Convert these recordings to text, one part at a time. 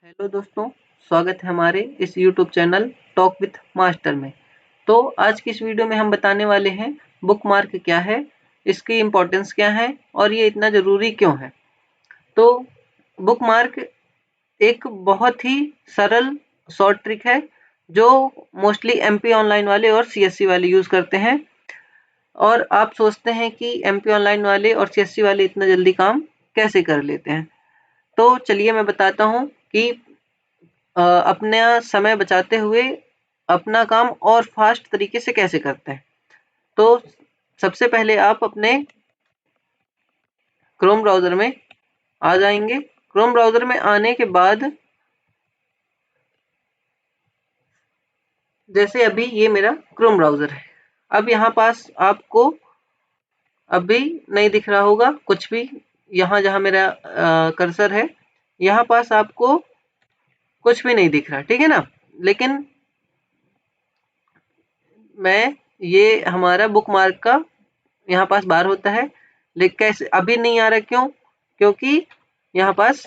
Hello दोस्तों, स्वागत है हमारे इस YouTube channel talk with master में। तो आज की इस वीडियो में हम बताने वाले हैं बुकमार्क क्या है, इसकी इम्पोर्टेंस क्या है और ये इतना ज़रूरी क्यों है। तो बुकमार्क एक बहुत ही सरल शॉर्ट ट्रिक है जो मोस्टली एमपी ऑनलाइन वाले और सीएससी वाले यूज़ करते हैं। और आप सोचते हैं कि एमपी ऑनलाइन वाले और सीएससी वाले इतना जल्दी काम कैसे कर लेते हैं। तो चलिए मैं बताता हूँ कि अपना समय बचाते हुए अपना काम और फास्ट तरीके से कैसे करते हैं। तो सबसे पहले आप अपने क्रोम ब्राउज़र में आ जाएंगे। क्रोम ब्राउज़र में आने के बाद जैसे अभी ये मेरा क्रोम ब्राउज़र है। अब यहाँ पास आपको अभी नहीं दिख रहा होगा कुछ भी, यहाँ जहाँ मेरा कर्सर है यहाँ पास आपको कुछ भी नहीं दिख रहा, ठीक है ना। लेकिन मैं ये हमारा बुकमार्क का यहाँ पास बार होता है, लेकिन कैसे अभी नहीं आ रहा, क्यों? क्योंकि यहाँ पास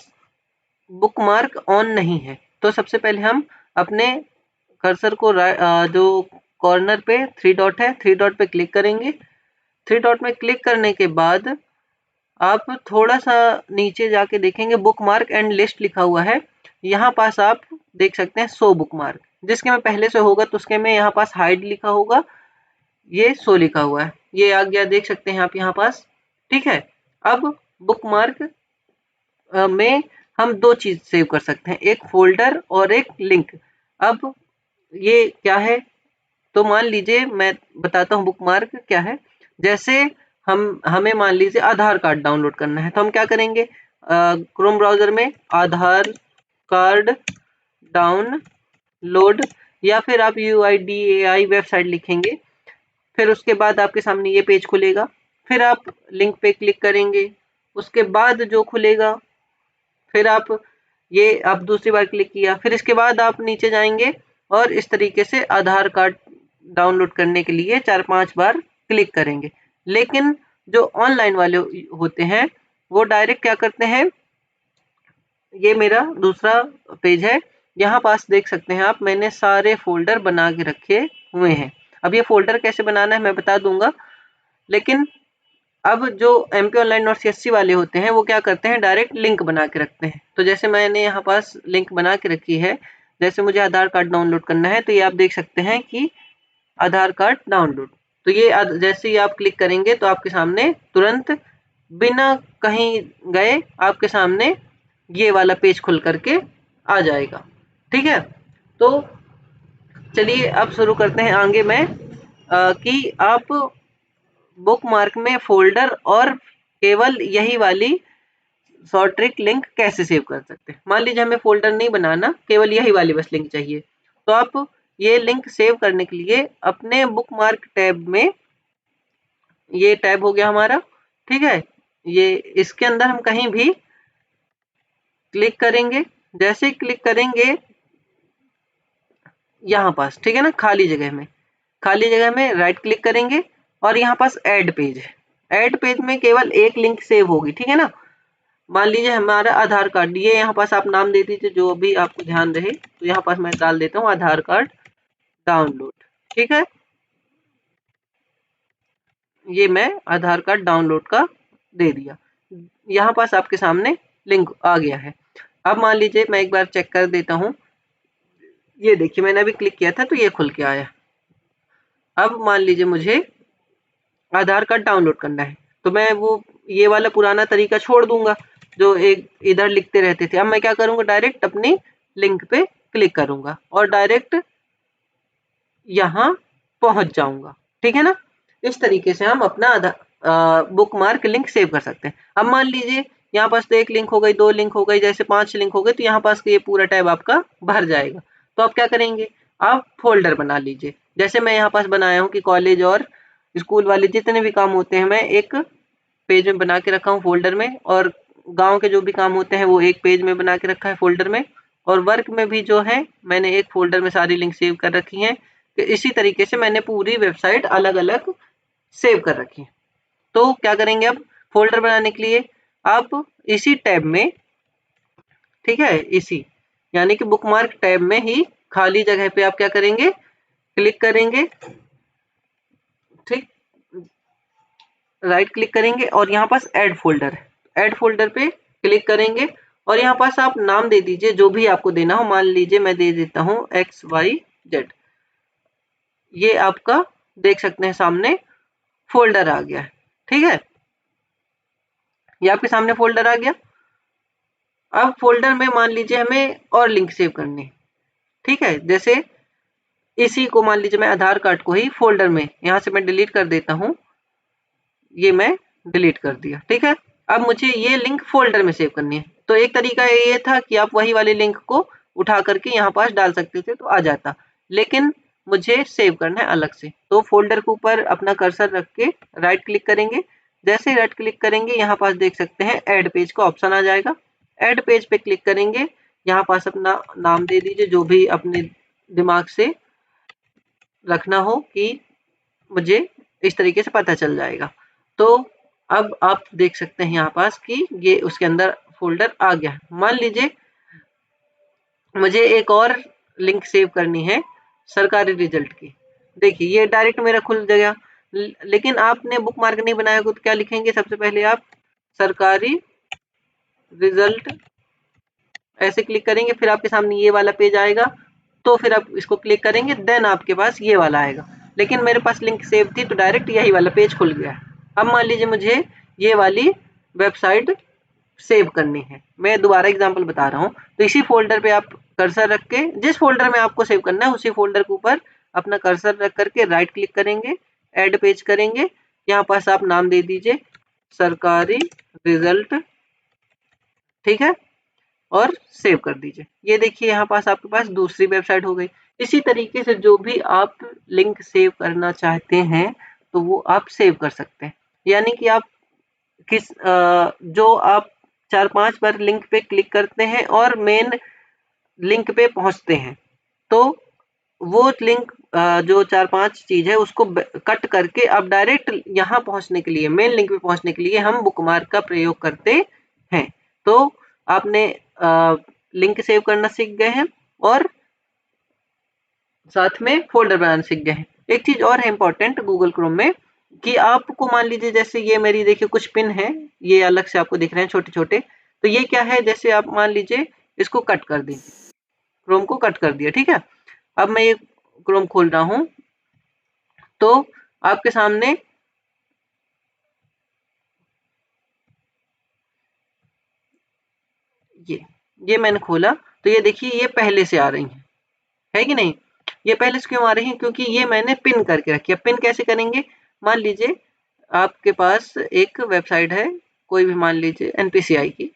बुकमार्क ऑन नहीं है। तो सबसे पहले हम अपने कर्सर को जो कॉर्नर पे थ्री डॉट है, थ्री डॉट पे क्लिक करेंगे। थ्री डॉट में क्लिक करने के बाद आप थोड़ा सा नीचे जाके देखेंगे बुकमार्क एंड लिस्ट लिखा हुआ है। यहाँ पास आप देख सकते हैं शो बुकमार्क, जिसके में पहले से होगा तो उसके में यहाँ पास हाइड लिखा होगा, ये शो लिखा हुआ है, ये आ गया, देख सकते हैं आप यहाँ पास, ठीक है। अब बुकमार्क में हम दो चीज सेव कर सकते हैं, एक फोल्डर और एक लिंक। अब ये क्या है, तो मान लीजिए मैं बताता हूँ बुकमार्क क्या है। जैसे हमें मान लीजिए आधार कार्ड डाउनलोड करना है, तो हम क्या करेंगे, क्रोम ब्राउजर में आधार कार्ड डाउनलोड, या फिर आप UIDAI वेबसाइट लिखेंगे। फिर उसके बाद आपके सामने ये पेज खुलेगा, फिर आप लिंक पे क्लिक करेंगे, उसके बाद जो खुलेगा, फिर आप दूसरी बार क्लिक किया, फिर इसके बाद आप नीचे जाएंगे और इस तरीके से आधार कार्ड डाउनलोड करने के लिए 4-5 बार क्लिक करेंगे। लेकिन जो ऑनलाइन वाले होते हैं वो डायरेक्ट क्या करते हैं, ये मेरा दूसरा पेज है, यहाँ पास देख सकते हैं आप, मैंने सारे फोल्डर बना के रखे हुए हैं। अब ये फोल्डर कैसे बनाना है मैं बता दूंगा, लेकिन अब जो एमपी ऑनलाइन और सीएससी वाले होते हैं वो क्या करते हैं, डायरेक्ट लिंक बना के रखते हैं। तो जैसे मैंने यहाँ पास लिंक बना के रखी है, जैसे मुझे आधार कार्ड डाउनलोड करना है तो ये आप देख सकते हैं कि आधार कार्ड डाउनलोड, तो ये जैसे ही आप क्लिक करेंगे तो आपके सामने तुरंत बिना कहीं गए आपके सामने ये वाला पेज खुल करके आ जाएगा, ठीक है। तो चलिए अब शुरू करते हैं आगे में कि आप बुकमार्क में फोल्डर और केवल यही वाली शॉर्ट ट्रिक लिंक कैसे सेव कर सकते हैं। मान लीजिए हमें फोल्डर नहीं बनाना, केवल यही वाली बस लिंक चाहिए, तो आप ये लिंक सेव करने के लिए अपने बुकमार्क टैब में, ये टैब हो गया हमारा, ठीक है, ये इसके अंदर हम कहीं भी क्लिक करेंगे। जैसे क्लिक करेंगे यहाँ पास, ठीक है ना, खाली जगह में, खाली जगह में राइट क्लिक करेंगे और यहाँ पास ऐड पेज है। ऐड पेज में केवल एक लिंक सेव होगी, ठीक है ना। मान लीजिए हमारा आधार कार्ड, ये यहाँ पास आप नाम दे दीजिए जो भी आपको ध्यान रहे, तो यहाँ पास मैं डाल देता हूँ आधार कार्ड डाउनलोड, ठीक है। ये मैं आधार कार्ड डाउनलोड का दे दिया, यहाँ पास आपके सामने लिंक आ गया है। अब मान लीजिए मैं एक बार चेक कर देता हूँ, ये देखिए मैंने अभी क्लिक किया था तो ये खुल के आया। अब मान लीजिए मुझे आधार कार्ड डाउनलोड करना है, तो मैं वो ये वाला पुराना तरीका छोड़ दूंगा जो एक इधर लिखते रहते थे। अब मैं क्या करूंगा, डायरेक्ट अपनी लिंक पे क्लिक करूंगा और डायरेक्ट यहाँ पहुंच जाऊंगा, ठीक है ना। इस तरीके से हम अपना बुकमार्क लिंक सेव कर सकते हैं। अब मान लीजिए यहाँ पास तो एक लिंक हो गई, दो लिंक हो गई, जैसे 5 लिंक हो गए, तो यहाँ पास ये पूरा टैब आपका भर जाएगा। तो आप क्या करेंगे, आप फोल्डर बना लीजिए। जैसे मैं यहाँ पास बनाया हूँ कि कॉलेज और स्कूल वाले जितने भी काम होते हैं मैं एक पेज में बना के रखा हूँ फोल्डर में, और गांव के जो भी काम होते हैं वो एक पेज में बना के रखा है फोल्डर में, और वर्क में भी जो है मैंने एक फोल्डर में सारी लिंक सेव कर रखी हैं। तो इसी तरीके से मैंने पूरी वेबसाइट अलग अलग सेव कर रखी है। तो क्या करेंगे, अब फोल्डर बनाने के लिए आप इसी टैब में, ठीक है, इसी यानी कि बुकमार्क टैब में ही खाली जगह पे आप क्या करेंगे, क्लिक करेंगे, ठीक, राइट क्लिक करेंगे और यहाँ पास ऐड फोल्डर है, ऐड फोल्डर पे क्लिक करेंगे और यहाँ पास आप नाम दे दीजिए जो भी आपको देना हो। मान लीजिए मैं दे देता हूँ XYZ। ये आपका देख सकते हैं सामने फोल्डर आ गया है, ठीक है, ये आपके सामने फोल्डर आ गया। अब फोल्डर में मान लीजिए हमें और लिंक सेव करनी, ठीक है, जैसे इसी को मान लीजिए मैं आधार कार्ड को ही फोल्डर में यहाँ से मैं डिलीट कर देता हूँ, ये मैं डिलीट कर दिया, ठीक है। अब मुझे ये लिंक फोल्डर में सेव करनी है, तो एक तरीका ये था कि आप वही वाले लिंक को उठा करके यहाँ पास डाल सकते थे तो आ जाता, लेकिन मुझे सेव करना है अलग से। तो फोल्डर के ऊपर अपना कर्सर रख के राइट क्लिक करेंगे, जैसे ही राइट क्लिक करेंगे यहाँ पास देख सकते हैं ऐड पेज का ऑप्शन आ जाएगा। ऐड पेज पे क्लिक करेंगे, यहाँ पास अपना नाम दे दीजिए जो भी अपने दिमाग से रखना हो कि मुझे इस तरीके से पता चल जाएगा। तो अब आप देख सकते हैं यहाँ पास कि ये उसके अंदर फोल्डर आ गया। मान लीजिए मुझे एक और लिंक सेव करनी है सरकारी रिजल्ट की, देखिए ये डायरेक्ट मेरा खुल गया, लेकिन आपने बुक मार्क नहीं बनाया तो क्या लिखेंगे, सबसे पहले आप सरकारी रिजल्ट ऐसे क्लिक करेंगे, फिर आपके सामने ये वाला पेज आएगा, तो फिर आप इसको क्लिक करेंगे, देन आपके पास ये वाला आएगा। लेकिन मेरे पास लिंक सेव थी तो डायरेक्ट यही वाला पेज खुल गया। अब मान लीजिए मुझे ये वाली वेबसाइट सेव करनी है, मैं दोबारा एग्जांपल बता रहा हूँ। तो इसी फोल्डर पे आप कर्सर रख के, जिस फोल्डर में आपको सेव करना है उसी फोल्डर के ऊपर अपना कर्सर रख करके राइट क्लिक करेंगे, ऐड पेज करेंगे, यहाँ पास आप नाम दे दीजिए सरकारी रिजल्ट, ठीक है, और सेव कर दीजिए। ये देखिए यहाँ पास आपके पास दूसरी वेबसाइट हो गई। इसी तरीके से जो भी आप लिंक सेव करना चाहते हैं तो वो आप सेव कर सकते हैं, यानी कि आप जो आप 4-5 बार लिंक पे क्लिक करते हैं और मेन लिंक पे पहुंचते हैं, तो वो लिंक जो 4-5 चीज है उसको कट करके आप डायरेक्ट यहाँ पहुंचने के लिए, मेन लिंक पे पहुंचने के लिए हम बुकमार्क का प्रयोग करते हैं। तो आपने लिंक सेव करना सीख गए हैं और साथ में फोल्डर बनाना सीख गए हैं। एक चीज और है इंपॉर्टेंट गूगल क्रोम में कि आपको मान लीजिए जैसे ये मेरी देखिए कुछ पिन है, ये अलग से आपको दिख रहे हैं छोटे छोटे, तो ये क्या है, जैसे आप मान लीजिए इसको कट कर दें, क्रोम को कट कर दिया, ठीक है। अब मैं ये क्रोम खोल रहा हूं तो आपके सामने ये मैंने खोला तो ये देखिए ये पहले से आ रही है कि नहीं। ये पहले से क्यों आ रही है, क्योंकि ये मैंने पिन करके रखी है। पिन कैसे करेंगे, मान लीजिए आपके पास एक वेबसाइट है कोई भी, मान लीजिए एनपीसीआई की,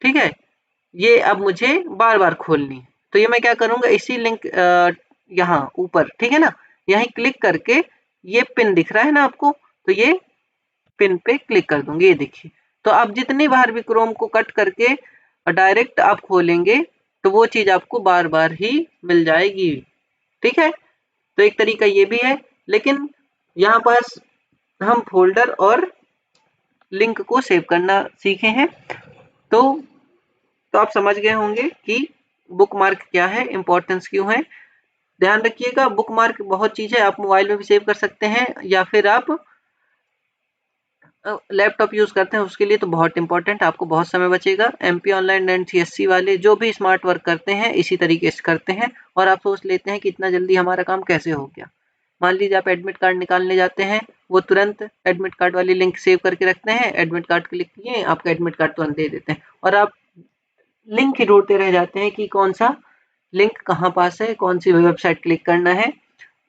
ठीक है, ये अब मुझे बार बार खोलनी है, तो ये मैं क्या करूंगा, इसी लिंक यहाँ ऊपर, ठीक है ना, यहीं क्लिक करके ये पिन दिख रहा है ना आपको, तो ये पिन पे क्लिक कर दूंगी, ये देखिए। तो आप जितनी बार भी क्रोम को कट करके डायरेक्ट आप खोलेंगे तो वो चीज आपको बार बार ही मिल जाएगी, ठीक है। तो एक तरीका ये भी है, लेकिन यहाँ पास हम फोल्डर और लिंक को सेव करना सीखे हैं, तो आप समझ गए होंगे कि बुकमार्क क्या है, इंपॉर्टेंस क्यों है। ध्यान रखिएगा बुकमार्क बहुत चीज है, आप मोबाइल में भी सेव कर सकते हैं या फिर आप लैपटॉप यूज करते हैं उसके लिए तो बहुत इंपॉर्टेंट, आपको बहुत समय बचेगा। एमपी ऑनलाइन एंड सीएससी वाले जो भी स्मार्ट वर्क करते हैं इसी तरीके से करते हैं और आप सोच लेते हैं कि इतना जल्दी हमारा काम कैसे हो गया। मान लीजिए आप एडमिट कार्ड निकालने जाते हैं, वो तुरंत एडमिट कार्ड वाली लिंक सेव करके रखते हैं, एडमिट कार्ड क्लिक किए, आपका एडमिट कार्ड तुरंत दे देते हैं और आप लिंक ही ढूंढते रह जाते हैं कि कौन सा लिंक कहाँ पास है, कौन सी वेबसाइट क्लिक करना है।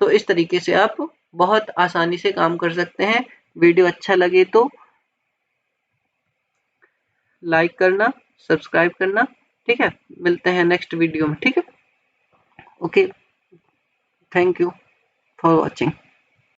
तो इस तरीके से आप बहुत आसानी से काम कर सकते हैं। वीडियो अच्छा लगे तो लाइक करना, सब्सक्राइब करना, ठीक है। मिलते हैं नेक्स्ट वीडियो में, ठीक है। Okay, thank you for watching.